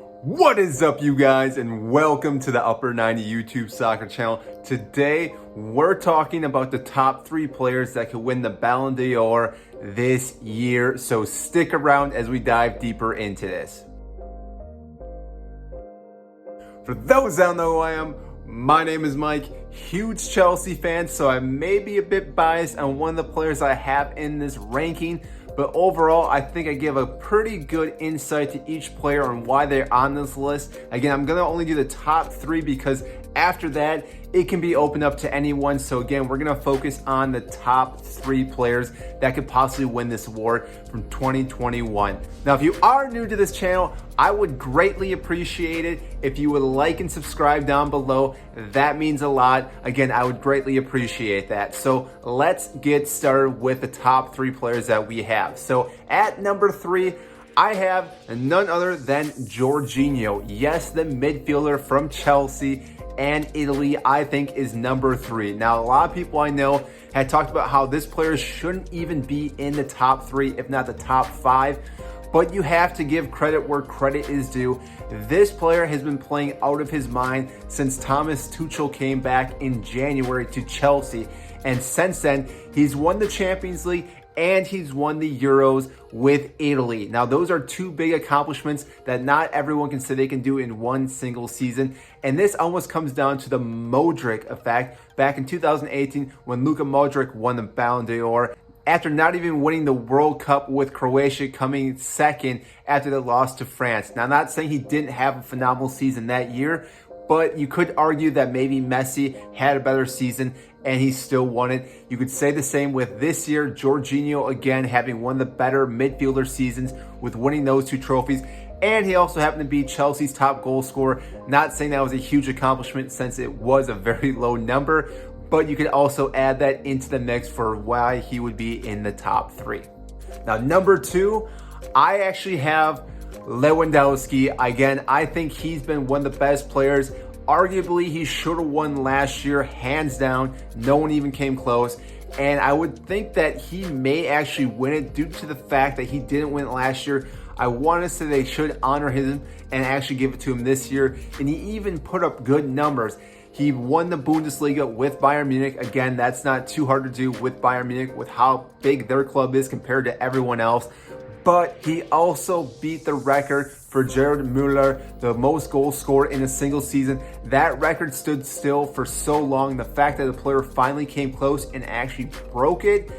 What is up, you guys, and welcome to the Upper 90 YouTube soccer channel. Today, we're talking about the top 3 players that could win the Ballon d'Or this year, so stick around as we dive deeper into this. For those that don't know who I am, my name is Mike, huge Chelsea fan, so I may be a bit biased on one of the players I have in this ranking. But overall, I think I give a pretty good insight to each player on why they're on this list. Again, I'm going to only do the top 3 because after that, it can be opened up to anyone. So again, we're going to focus on the top 3 players that could possibly win this award from 2021. Now, if you are new to this channel, I would greatly appreciate it if you would like and subscribe down below. That means a lot. Again, I would greatly appreciate that. So let's get started with the top 3 players that we have. So at number 3, I have none other than Georginio. Yes, the midfielder from Chelsea and Italy, I think, is number 3. Now, a lot of people I know had talked about how this player shouldn't even be in the top 3, if not the top 5. But you have to give credit where credit is due. This player has been playing out of his mind since Thomas Tuchel came back in January to Chelsea. And since then, he's won the Champions League and he's won the Euros with Italy. Now, those are 2 big accomplishments that not everyone can say they can do in one single season. And this almost comes down to the Modric effect back in 2018 when Luka Modric won the Ballon d'Or after not even winning the World Cup, with Croatia coming second after the loss to France. Now, I'm not saying he didn't have a phenomenal season that year, but you could argue that maybe Messi had a better season and he still won it. You could say the same with this year, Georginio again having one of the better midfielder seasons with winning those 2 trophies. And he also happened to be Chelsea's top goal scorer. Not saying that was a huge accomplishment since it was a very low number, but you could also add that into the mix for why he would be in the top 3. Now, number 2, I actually have Lewandowski. Again, I think he's been one of the best players. Arguably, he should have won last year, hands down. No one even came close. And I would think that he may actually win it due to the fact that he didn't win it last year. I want to say they should honor him and actually give it to him this year. And he even put up good numbers. He won the Bundesliga with Bayern Munich. Again, that's not too hard to do with Bayern Munich with how big their club is compared to everyone else. But he also beat the record for Gerd Müller, the most goals scored in a single season. That record stood still for so long. The fact that the player finally came close and actually broke it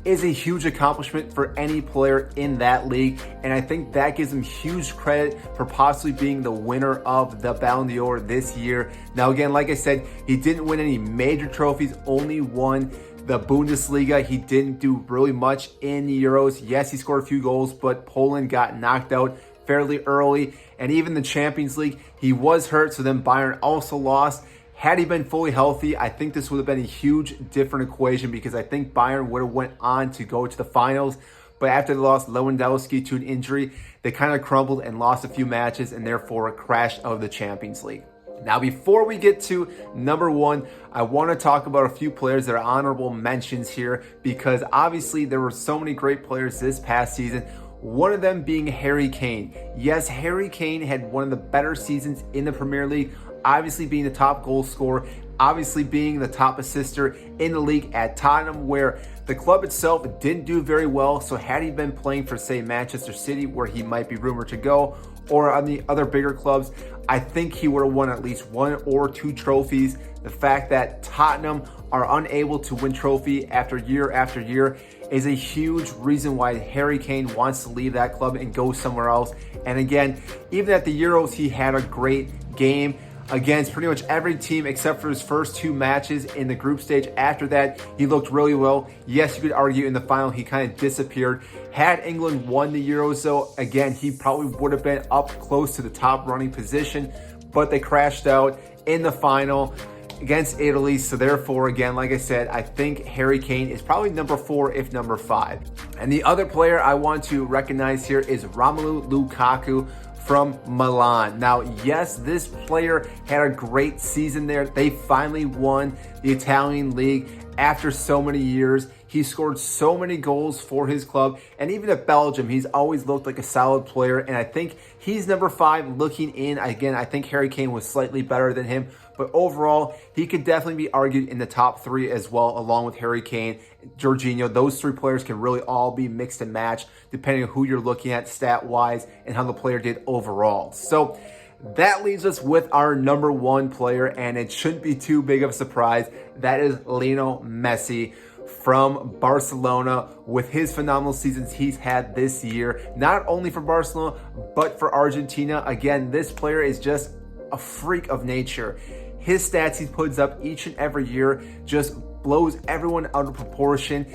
is a huge accomplishment for any player in that league. And I think that gives him huge credit for possibly being the winner of the Ballon d'Or this year. Now, again, like I said, he didn't win any major trophies, only won the Bundesliga. He didn't do really much in the Euros. Yes, he scored a few goals, but Poland got knocked out fairly early. And even the Champions League, he was hurt, so then Bayern also lost. Had he been fully healthy, I think this would have been a huge different equation because I think Bayern would have went on to go to the finals. But after they lost Lewandowski to an injury, they kind of crumbled and lost a few matches and therefore crashed out of the Champions League. Now, before we get to number 1, I want to talk about a few players that are honorable mentions here because obviously there were so many great players this past season. One of them being Harry Kane. Yes, Harry Kane had one of the better seasons in the Premier League, obviously being the top goal scorer, obviously being the top assister in the league at Tottenham, where the club itself didn't do very well. So had he been playing for, say, Manchester City, where he might be rumored to go, or on the other bigger clubs, I think he would have won at least 1 or 2 trophies. The fact that Tottenham are unable to win trophy after year is a huge reason why Harry Kane wants to leave that club and go somewhere else. And again, even at the Euros, he had a great game against pretty much every team except for his first 2 matches in the group stage. After that, he looked really well. Yes, you could argue in the final he kind of disappeared. Had England won the Euros, though, again, he probably would have been up close to the top running position, but they crashed out in the final against Italy. So therefore, again, like I said, I think Harry Kane is probably number 4, if number 5. And the other player I want to recognize here is Romelu Lukaku from Milan. Now, yes, this player had a great season there. They finally won the Italian league after so many years. He scored so many goals for his club, and even at Belgium, he's always looked like a solid player, and I think he's number 5 looking in. Again, I think Harry Kane was slightly better than him, but overall, he could definitely be argued in the top 3 as well, along with Harry Kane, Georginio. Those 3 players can really all be mixed and matched, depending on who you're looking at stat-wise and how the player did overall. So that leaves us with our number 1 player, and it shouldn't be too big of a surprise. That is Lionel Messi from Barcelona, with his phenomenal seasons he's had this year, not only for Barcelona, but for Argentina. Again, this player is just a freak of nature. His stats he puts up each and every year just blows everyone out of proportion.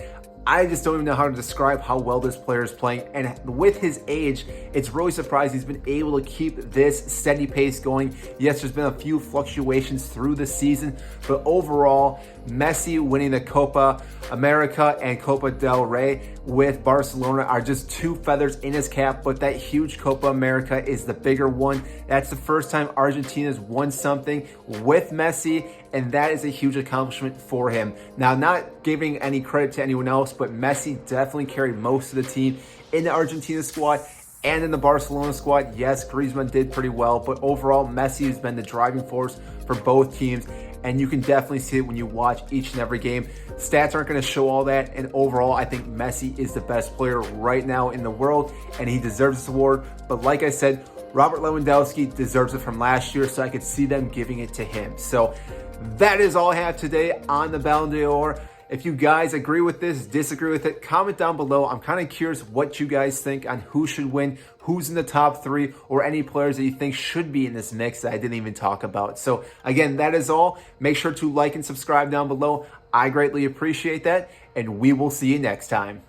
I just don't even know how to describe how well this player is playing. And with his age, it's really surprising he's been able to keep this steady pace going. Yes, there's been a few fluctuations through the season, but overall, Messi winning the Copa America and Copa del Rey with Barcelona are just 2 feathers in his cap, but that huge Copa America is the bigger one. That's the first time Argentina's won something with Messi, and that is a huge accomplishment for him. Now, not giving any credit to anyone else, but Messi definitely carried most of the team in the Argentina squad and in the Barcelona squad. Yes, Griezmann did pretty well, but overall, Messi has been the driving force for both teams, and you can definitely see it when you watch each and every game. Stats aren't going to show all that, and overall, I think Messi is the best player right now in the world, and he deserves this award. But like I said, Robert Lewandowski deserves it from last year, so I could see them giving it to him. So that is all I have today on the Ballon d'Or. If you guys agree with this, disagree with it, comment down below. I'm kind of curious what you guys think on who should win, who's in the top 3, or any players that you think should be in this mix that I didn't even talk about. So again, that is all. Make sure to like and subscribe down below. I greatly appreciate that, and we will see you next time.